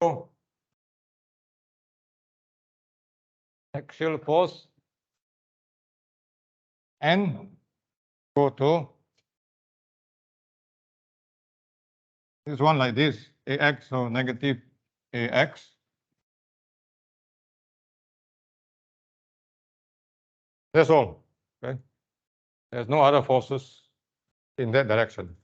So axial force N go to this one like this, AX, so negative AX. That's all. Okay. There's no other forces in that direction.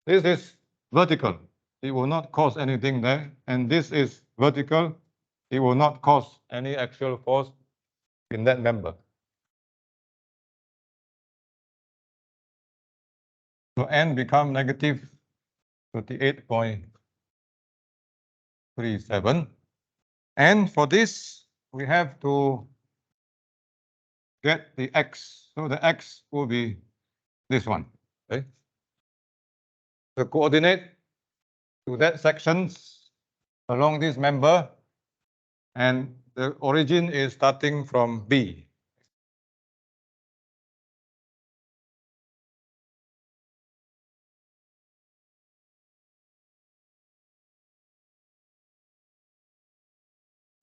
This is vertical. It will not cause anything there. And this is vertical. It will not cause any axial force in that member. So N become negative 38.37. And for this, we have to get the X. So the X will be this one. Okay. The coordinate to that sections along this member, and the origin is starting from B.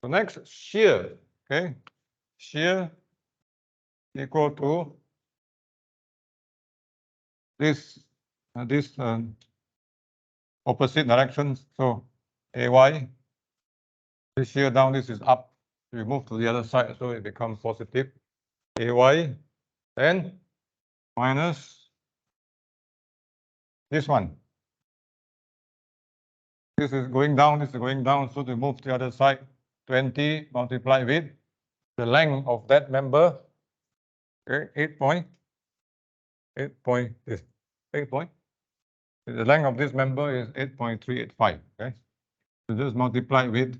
So next, shear. Okay, shear equal to this opposite directions. So AY, this shear down, this is up. We move to the other side, so it becomes positive. AY, then minus this one. This is going down, this is going down, so to move to the other side, 20 multiplied with the length of that member, okay, 8 point. The length of this member is 8.385, okay? So just multiply with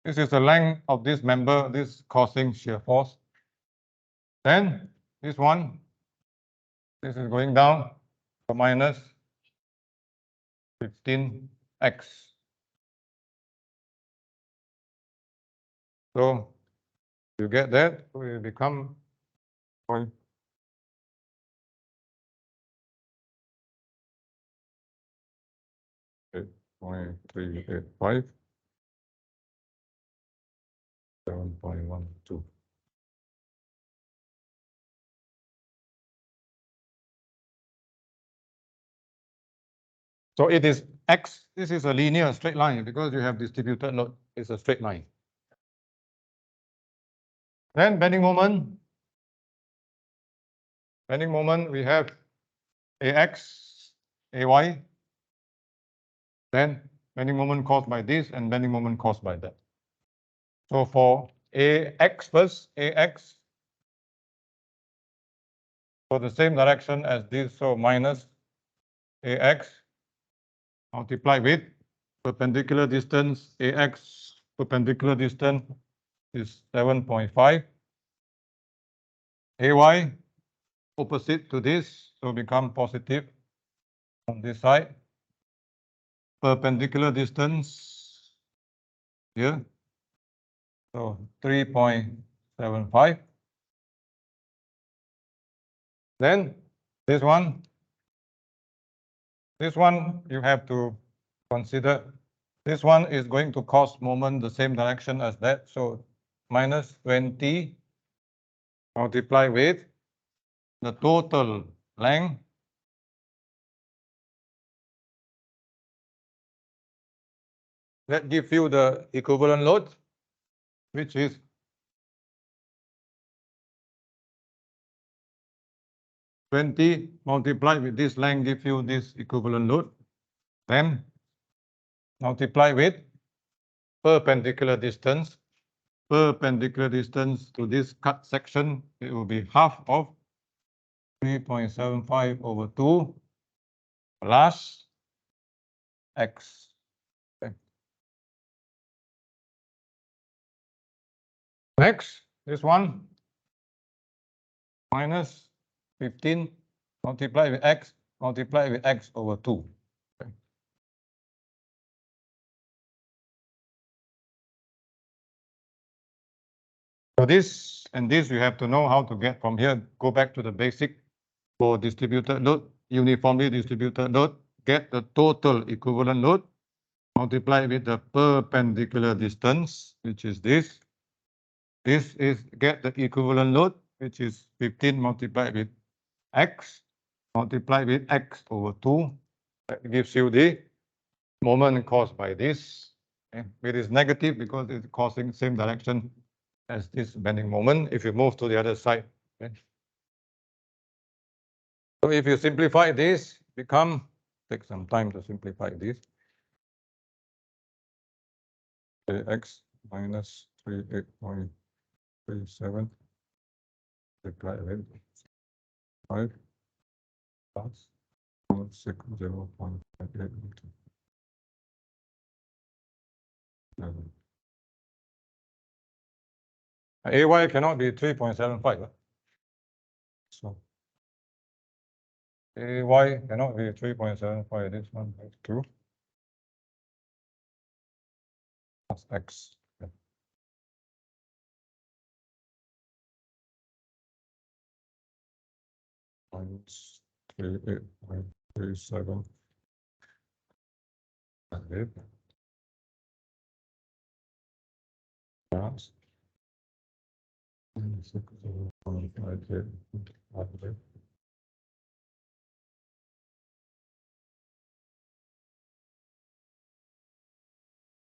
this is the length of this member, this causing shear force. Then this one, this is going down, so minus 15x. So you get that, it will become 8.385, 7.12. So it is X, this is a linear straight line because you have distributed load, it's a straight line. Then bending moment, we have AX, AY, then bending moment caused by this and bending moment caused by that. So for AX first, AX, for the same direction as this, so minus AX multiplied with perpendicular distance, AX perpendicular distance is 7.5. AY opposite to this, so become positive on this side. Perpendicular distance here, so 3.75. Then this one you have to consider. This one is going to cause moment the same direction as that, so minus 20 multiplied with the total length. That gives you the equivalent load, which is 20 multiplied with this length gives you this equivalent load. Then multiply with perpendicular distance. Perpendicular distance to this cut section, it will be half of 3.75 over 2 plus x. Okay. Next, this one minus 15 multiplied with x multiplied with x over 2. Okay. So this and this you have to know how to get from here. Go back to the basic for distributed load, uniformly distributed load, get the total equivalent load, multiply with the perpendicular distance, which is this. This is get the equivalent load, which is 15 multiplied with x, multiplied with x over 2. That gives you the moment caused by this. Okay. It is negative because it's causing same direction as this bending moment if you move to the other side. Okay. So if you simplify this, take some time to simplify this. X minus 38.37 multiplied with 5 plus 0.58. AY cannot be 3.75. So AY cannot be 3.75. This one is 2 plus X. Minus 38.37. Plus 0.58.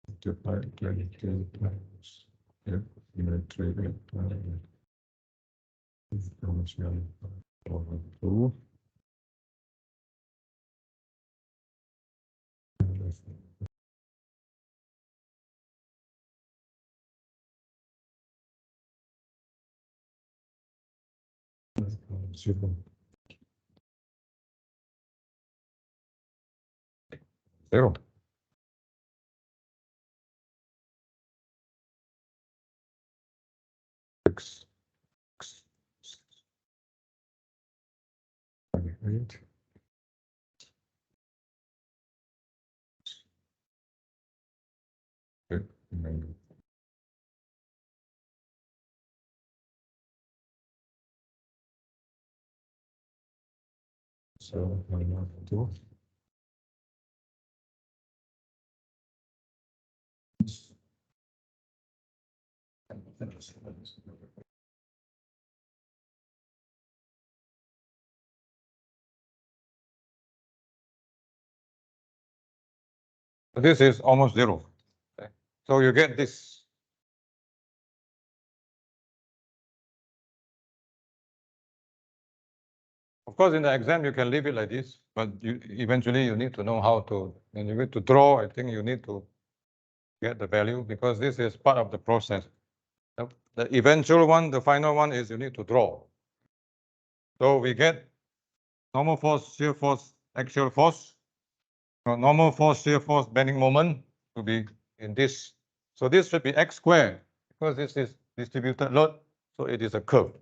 Multiply 22 times 8, 3, 2. Zero. Six. 28. So, 2. This is almost zero. So you get this. Of course, in the exam, you can leave it like this, but eventually you need to know how to, and you need to draw. I think you need to get the value because this is part of the process. The eventual one, the final one is you need to draw. So we get normal force, shear force, axial force. Normal force, shear force, bending moment to be in this. So this should be x squared because this is distributed load. So it is a curve.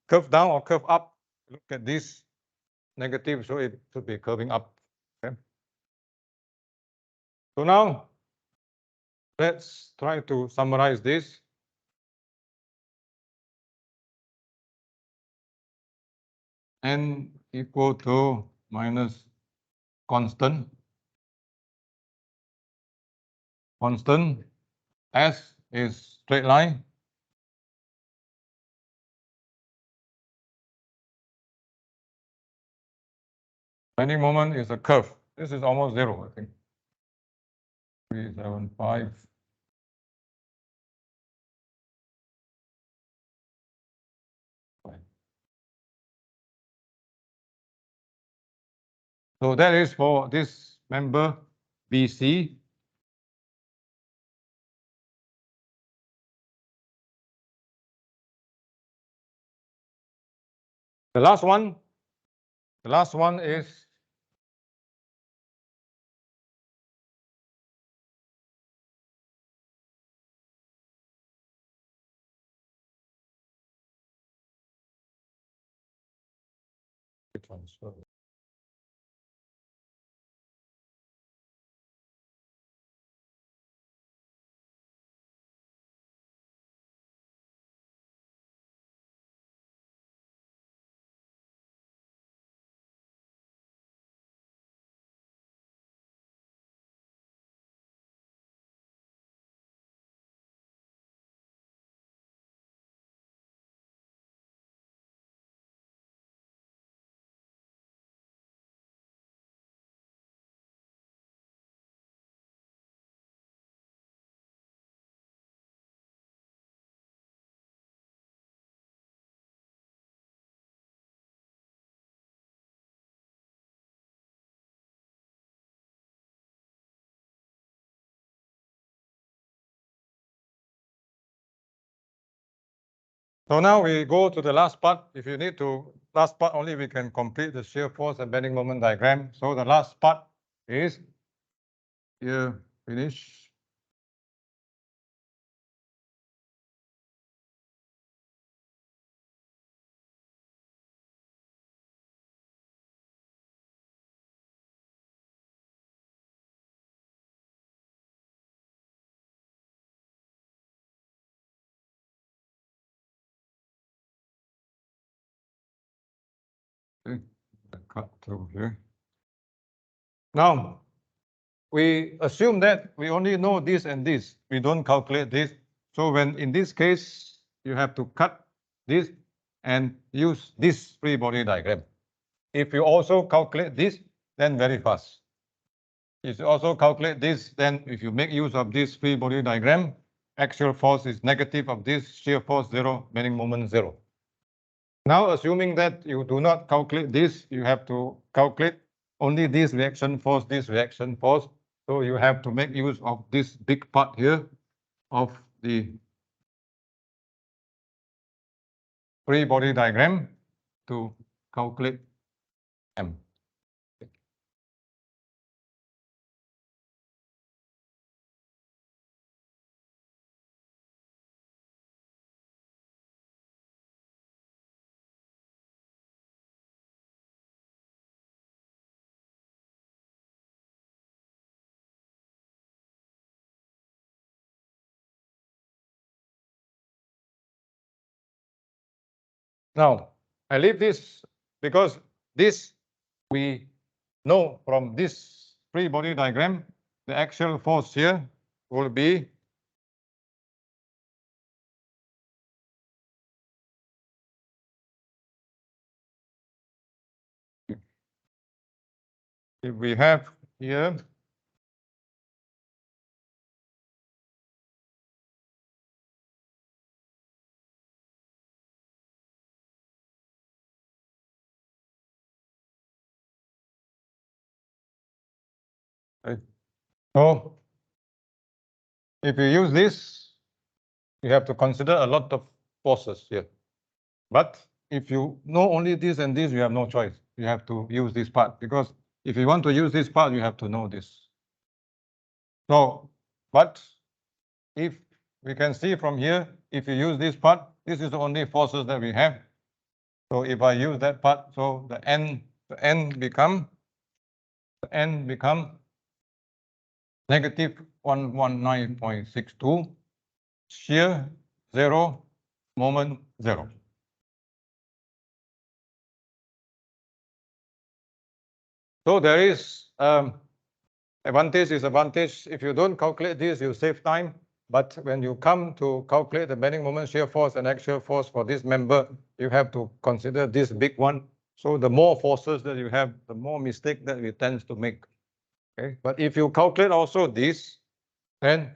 Curve down or curve up. Look at this negative, so it should be curving up. Okay. So now let's try to summarize this. N equal to minus constant. Constant. S is straight line. Bending moment is a curve. This is almost zero, I think. 375. So that is for this member BC. The last one is transfer. So now we go to the last part. If you need to, last part only we can complete the shear force and bending moment diagram. So the last part is here, finish. Okay, cut through here. Now, we assume that we only know this and this. We don't calculate this. So when in this case, you have to cut this and use this free body diagram. If you also calculate this, then very fast. If you also calculate this, then if you make use of this free body diagram, axial force is negative of this, shear force 0, bending moment 0. Now, assuming that you do not calculate this, you have to calculate only this reaction force, this reaction force. So you have to make use of this big part here of the free body diagram to calculate M. Now, I leave this because this we know from this free body diagram, the axial force here will be if we have here right. So if you use this, you have to consider a lot of forces here. But if you know only this and this, you have no choice. You have to use this part because if you want to use this part, you have to know this. So, but if we can see from here, if you use this part, this is the only forces that we have. So if I use that part, so the n become negative 119.62, shear 0, moment 0. So there is advantage, disadvantage. If you don't calculate this, you save time. But when you come to calculate the bending moment, shear force, and axial force for this member, you have to consider this big one. So the more forces that you have, the more mistake that it tends to make. Okay, but if you calculate also this, then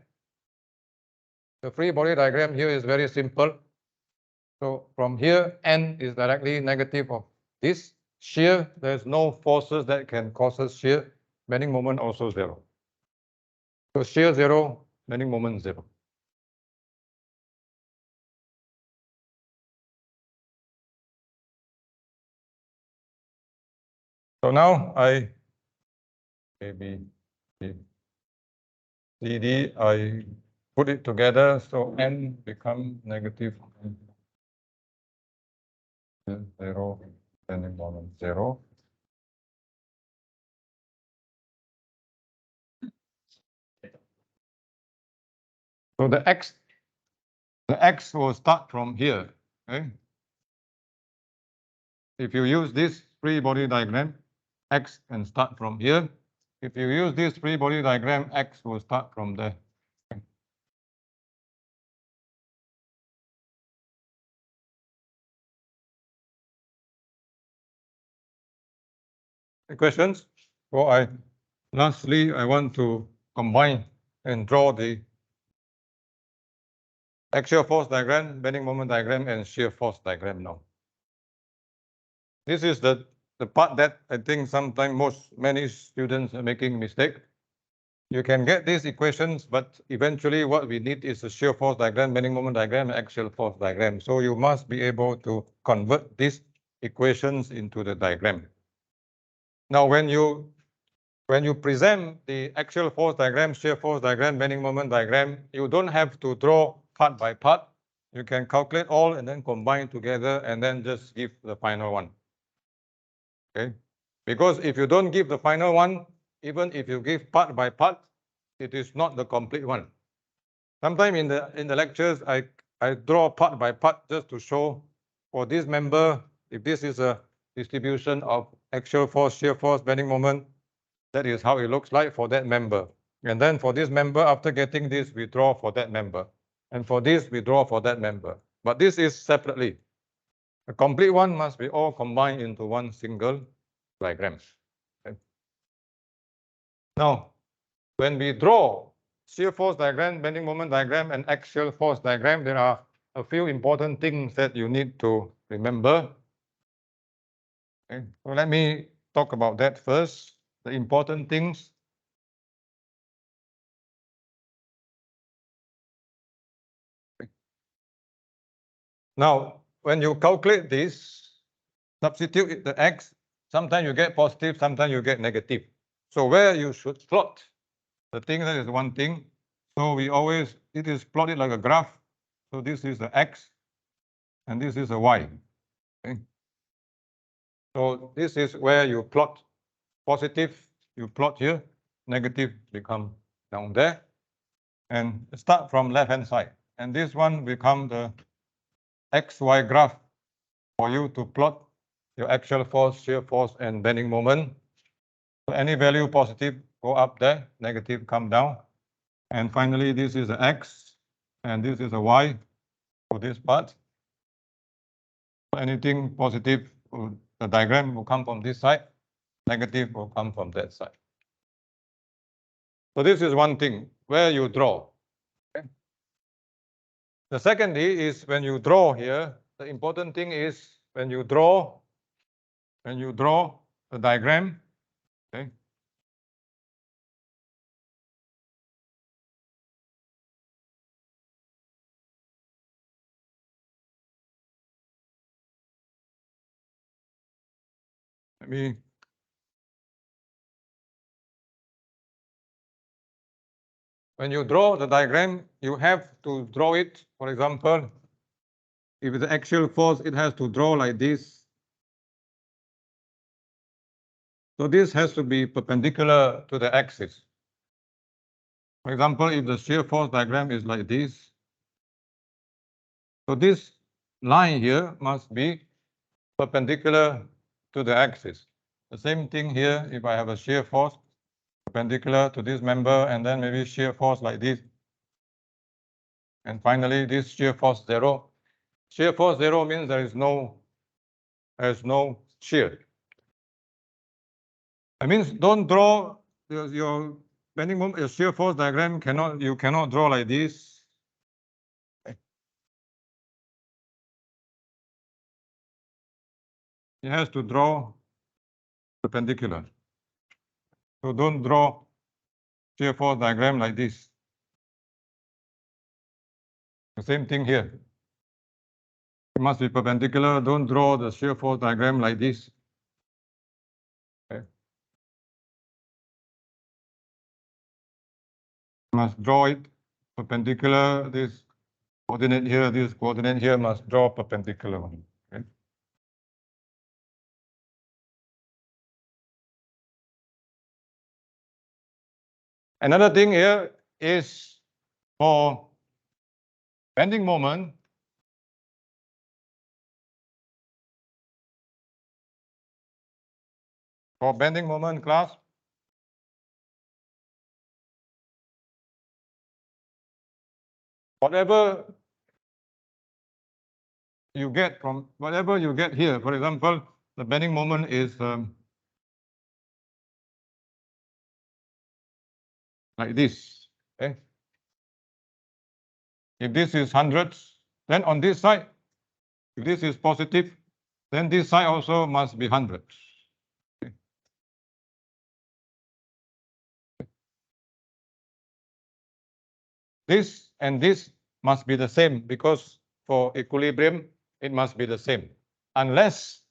the free body diagram here is very simple. So from here, n is directly negative of this. Shear, there's no forces that can cause us shear. Bending moment also 0. So shear 0, bending moment 0. So now I maybe CD, I put it together, so n become negative 0, bending moment 0. So the x will start from here. Okay? If you use this free body diagram, x can start from here. If you use this free body diagram, x will start from there. Any questions? So lastly, I want to combine and draw the axial force diagram, bending moment diagram, and shear force diagram now. This is the part that I think sometimes many students are making mistake. You can get these equations, but eventually what we need is a shear force diagram, bending moment diagram, and axial force diagram. So you must be able to convert these equations into the diagram. Now, when you present the axial force diagram, shear force diagram, bending moment diagram, you don't have to draw part by part. You can calculate all and then combine together and then just give the final one. Okay? Because if you don't give the final one, even if you give part by part, it is not the complete one. Sometimes in the lectures, I draw part by part just to show for this member, if this is a distribution of axial force, shear force, bending moment, that is how it looks like for that member. And then for this member, after getting this, we draw for that member. And for this, we draw for that member. But this is separately. A complete one must be all combined into one single diagram. Okay. Now, when we draw shear force diagram, bending moment diagram, and axial force diagram, there are a few important things that you need to remember. Okay. So let me talk about that first. The important things. Okay. Now, when you calculate this, substitute the x, sometimes you get positive, sometimes you get negative. So where you should plot the thing, that is one thing. So we always, it is plotted like a graph. So this is the x, and this is a y. Okay. So this is where you plot positive, you plot here, negative become down there. And start from left-hand side. And this one become the XY graph for you to plot your axial force, shear force, and bending moment. So any value positive go up there, negative come down. And finally, this is a X, and this is a Y for this part. Anything positive, the diagram will come from this side, negative will come from that side. So this is one thing, where you draw. Okay. The second is when you draw here, the important thing is when you draw the diagram, okay. When you draw the diagram, you have to draw it, for example, if it's the axial force, it has to draw like this. So this has to be perpendicular to the axis. For example, if the shear force diagram is like this, so this line here must be perpendicular to the axis. The same thing here, if I have a shear force perpendicular to this member, and then maybe shear force like this. And finally, this shear force 0. Shear force 0 means there is no shear. That means don't draw your bending moment, your shear force diagram you cannot draw like this. Okay. It has to draw perpendicular. So don't draw shear force diagram like this. The same thing here. It must be perpendicular. Don't draw the shear force diagram like this. Okay. Must draw it perpendicular. This coordinate here, this coordinate here must draw perpendicular. Okay. Another thing here is for bending moment. For bending moment class, whatever you get from whatever you get here, for example, the bending moment is like this. Okay. If this is hundreds, then on this side, if this is positive, then this side also must be hundreds. Okay. This and this must be the same, because for equilibrium, it must be the same. Unless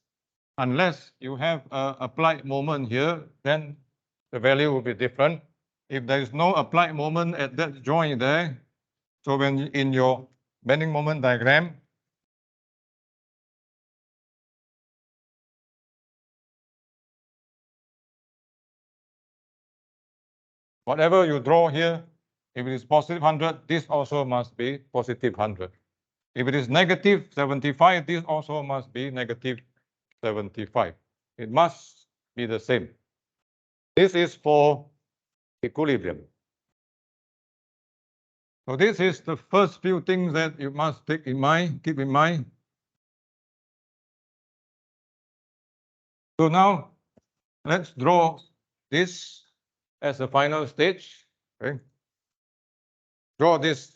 you have a applied moment here, then the value will be different. If there is no applied moment at that joint there, so when in your bending moment diagram, whatever you draw here, if it is positive 100, this also must be positive 100. If it is negative 75, this also must be negative 75. It must be the same. This is for equilibrium. So this is the first few things that you must keep in mind. So now let's draw this as a final stage. Okay. Draw this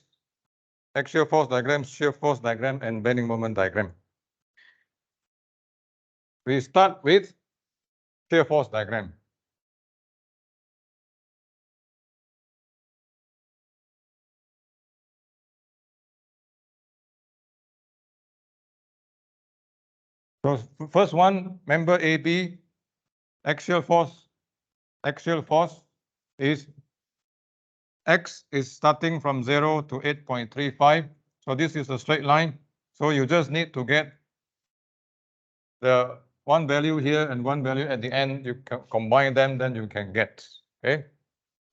axial force diagram, shear force diagram, and bending moment diagram. We start with shear force diagram. So first one, member AB, axial force is X is starting from 0 to 8.35. So this is a straight line. So you just need to get the one value here and one value at the end. You can combine them, then you can get. Okay.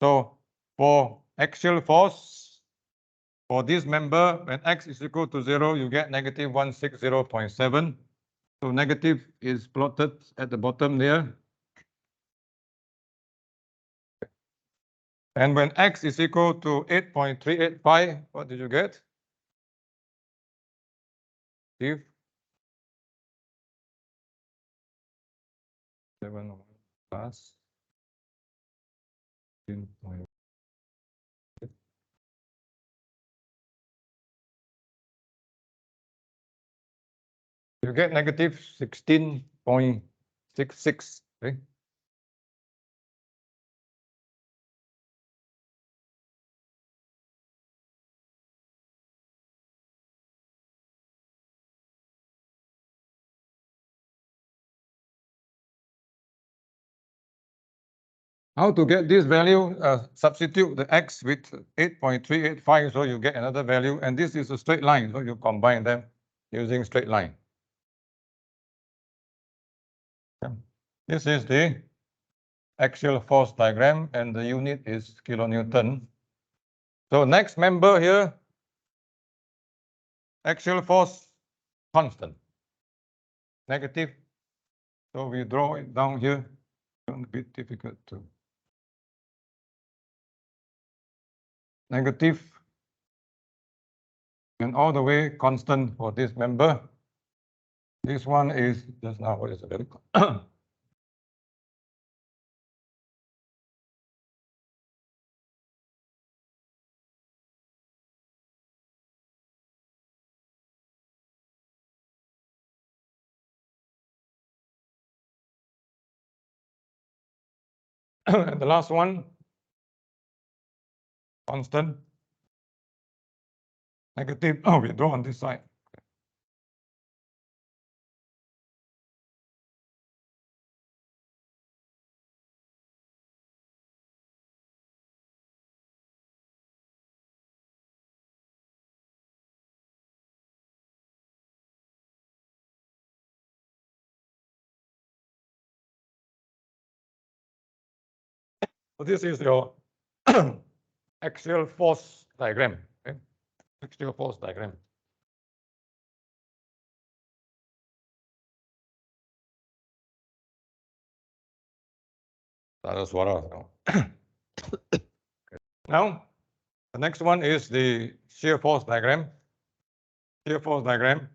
So for axial force, for this member, when X is equal to 0, you get negative 160.7. So negative is plotted at the bottom there. And when X is equal to 8.385, what did you get? Steve? 7 plus 10.8. You get negative 16.66. Okay. How to get this value? Substitute the X with 8.385, so you get another value. And this is a straight line, so you combine them using straight line. This is the axial force diagram, and the unit is kilonewton. So next member here, axial force constant, negative. So we draw it down here. It's a bit difficult to. Negative, and all the way constant for this member. This one is just now, what is the value? And the last one, constant, negative. Oh, we draw on this side. So this is your axial force diagram. Okay? Axial force diagram. Now, the next one is the shear force diagram. Shear force diagram.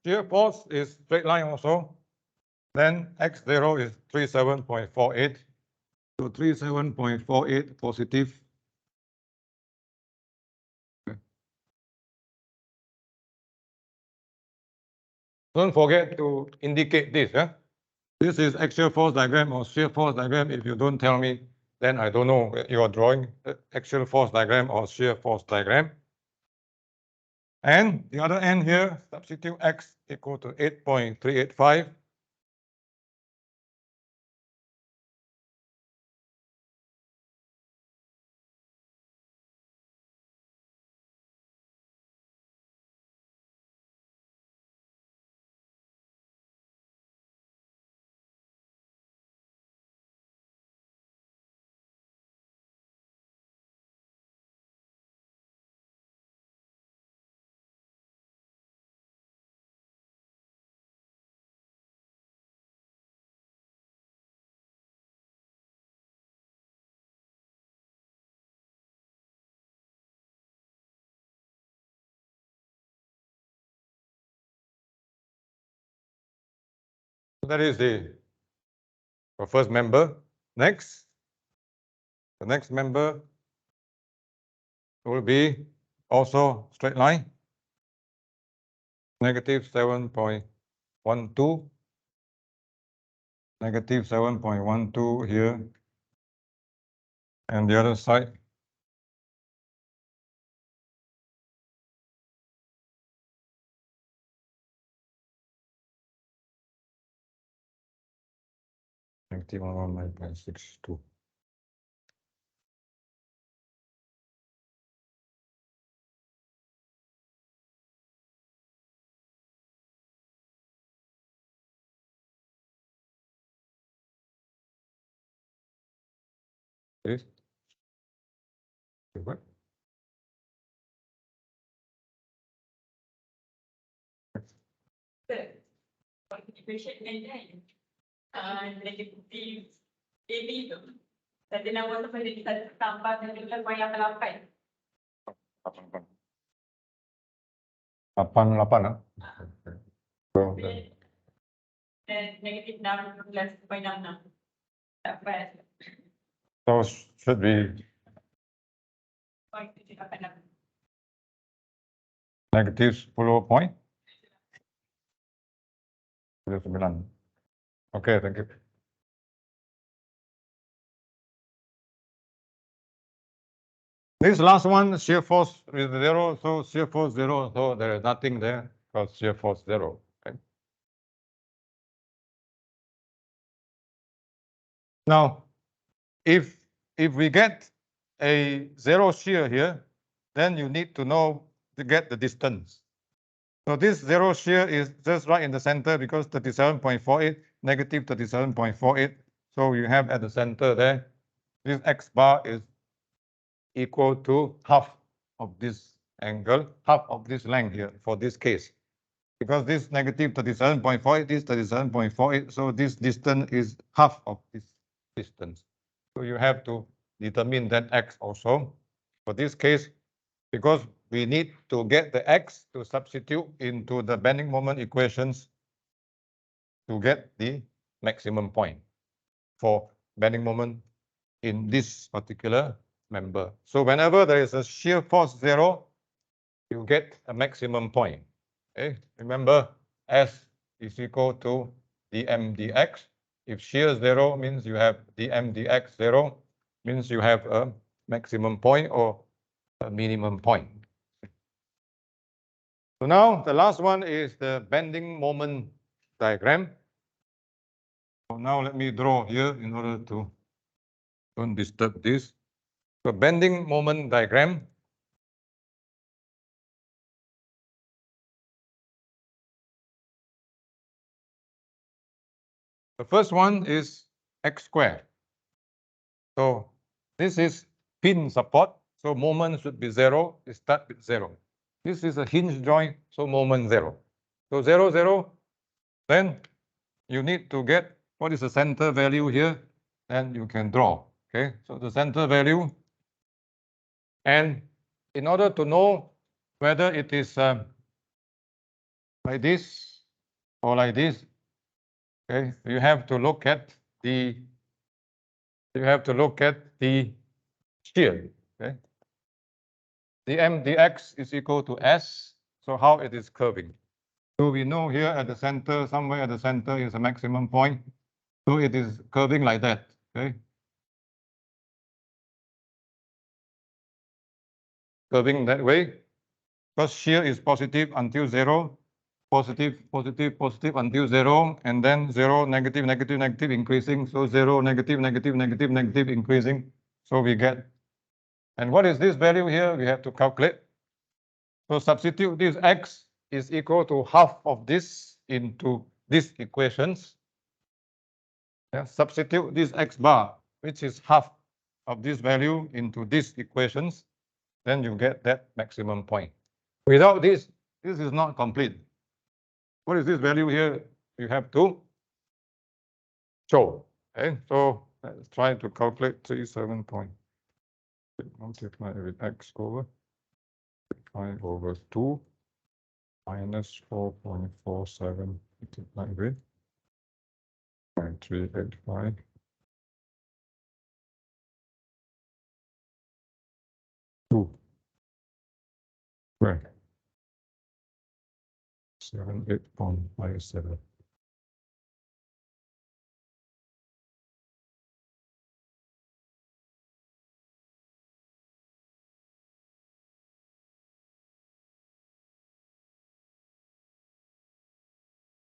Shear force is straight line also. Then x0 is 37.48. So 37.48 positive. Don't forget to indicate this. This is axial force diagram or shear force diagram. If you don't tell me, then I don't know you are drawing axial force diagram or shear force diagram. And the other end here, substitute x equal to 8.385. That is the first member. Next, the next member will be also straight line, negative 7.12, negative 7.12 here, and the other side, negative 119.62. This. What? Equation and then negative AB tu. Tadi nama tu pada kita tambah dan juga yang 8. 8. So, Dan negatif 16.66. Dapat. so should be 0.786. negative 10.9. Okay, thank you. This last one, shear force is 0, so shear force 0, so there is nothing there because shear force 0. Okay. Now, if we get a 0 shear here, then you need to know to get the distance. So this 0 shear is just right in the center because 37.48, negative 37.48. So you have at the center there, this x bar is equal to half of this angle, half of this length here for this case. Because this negative 37.48 is 37.48, so this distance is half of this distance. So you have to determine that x also. For this case, because we need to get the x to substitute into the bending moment equations to get the maximum point for bending moment in this particular member. So whenever there is a shear force 0, you get a maximum point. Okay, remember S is equal to dm dx. If shear 0 means you have dm dx 0, means you have a maximum point or a minimum point. So now the last one is the bending moment diagram. So now let me draw here in order to don't disturb this. So bending moment diagram. The first one is x squared. So this is pin support. So moment should be 0. It start with 0. This is a hinge joint. So moment 0. So 0, 0. Then you need to get what is the center value here. Then you can draw. Okay. So the center value. And in order to know whether it is like this or like this, okay, you have to look at the shear. Okay. dm dx is equal to s. So how it is curving. So we know here at the center, somewhere at the center is a maximum point. So it is curving like that, okay? Curving that way, because shear is positive until zero, positive, positive, positive until zero, and then zero, negative, negative, negative, increasing. So zero, negative, negative, negative, negative, increasing. So we get, and what is this value here? We have to calculate. So substitute this x is equal to half of this into these equations. Yeah, substitute this x bar, which is half of this value, into these equations, then you get that maximum point. Without this, this is not complete. What is this value here? You have to show. Okay, so let's try to calculate 37 point. Multiply with x over 5 over 2 minus 4.47 multiplied with 0.385. Right. 78.57.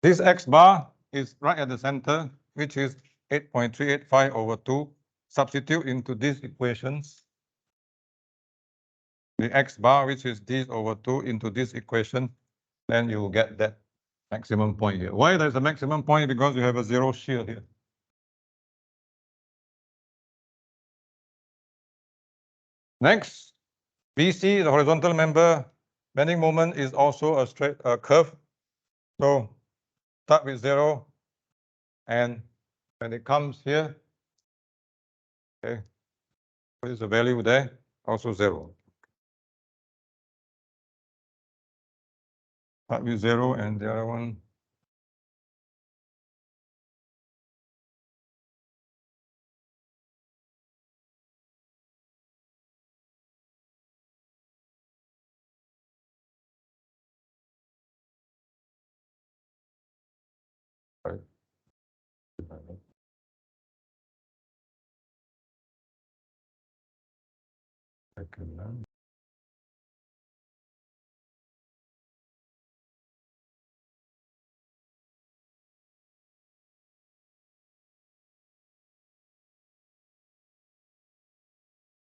This x bar is right at the center, which is 8.385 over 2. Substitute into these equations. The x bar, which is this over 2, into this equation, then you will get that maximum point here. Why there's a maximum point? Because you have a zero shear here. Next, BC, the horizontal member, bending moment is also a straight curve. So start with 0, and when it comes here, okay, what is the value there? Also 0. Start with 0, and the other one. Second